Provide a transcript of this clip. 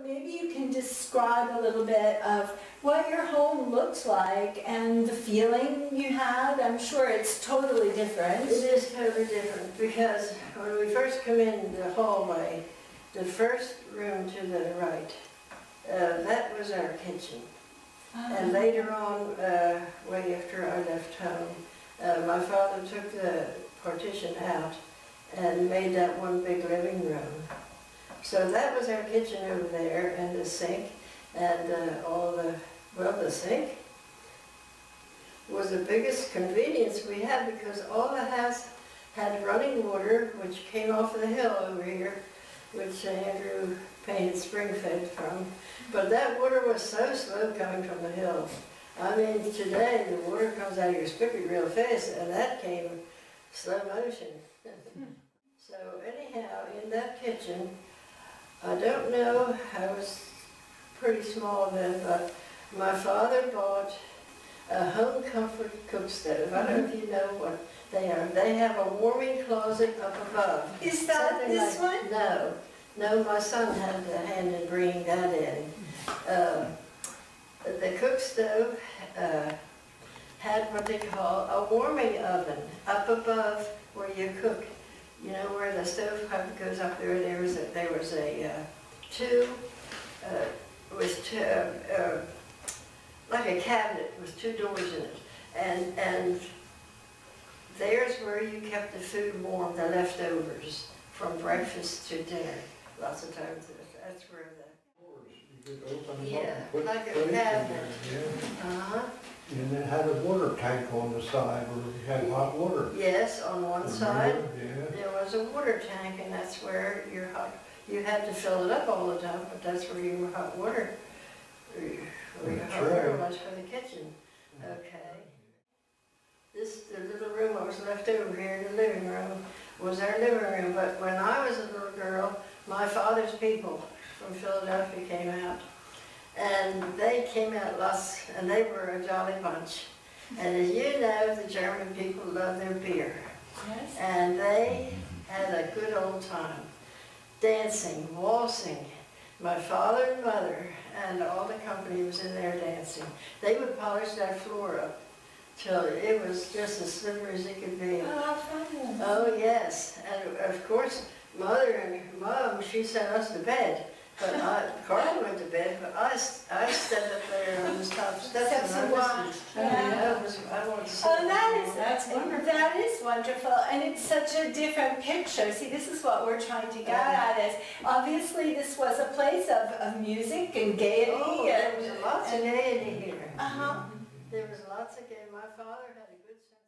maybe you can describe a little bit of what your home looked like and the feeling you had. I'm sure it's totally different. It is totally different because when we first come in the hallway, the first room to the right, that was our kitchen. And later on, way after I left home, my father took the partition out and made that one big living room. So that was our kitchen over there, and the sink, and the sink was the biggest convenience we had because all the house had running water, which came off the hill over here, which Andrew painted spring-fed from. But that water was so slow coming from the hill. I mean, today the water comes out of your spigot real fast, and that came slow motion. So anyhow, in that kitchen, I don't know, I was pretty small then, but my father bought a home comfort cook stove. I don't know if you know what they are. They have a warming closet up above. Is that this one? No. No, my son had a hand in bringing that in. The cook stove had what they call a warming oven up above where you cook. You know where the stove pipe goes up there. There was like a cabinet with two doors in it, and there's where you kept the food warm, the leftovers from breakfast to dinner. Lots of times that's where like a cabinet. And it had a water tank on the side where you had hot water. Yes, on one side there was a water tank, and that's where you had to fill it up all the time, but that's where your hot water, was for the kitchen. Okay. The little room that was left over here, the living room, was our living room. But when I was a little girl, my father's people from Philadelphia came out. And they came out lots, and they were a jolly bunch. And as you know, the German people love their beer. Yes. And they had a good old time. Dancing, waltzing. My father and mother and all the company was in there dancing. They would polish that floor up till it was just as slippery as it could be. Oh, fun. Oh, yes. And of course, Mother and Mom, she sent us to bed. But Karl went to bed, but I stood up there on the top steps and I listened. I wanted to see that's wonderful. That is wonderful, and it's such a different picture. See, this is what we're trying to get at. Is obviously this was a place of music and gaiety. Oh, there was lots of gaiety here. Uh-huh. There was lots of gaiety. My father had a good sense.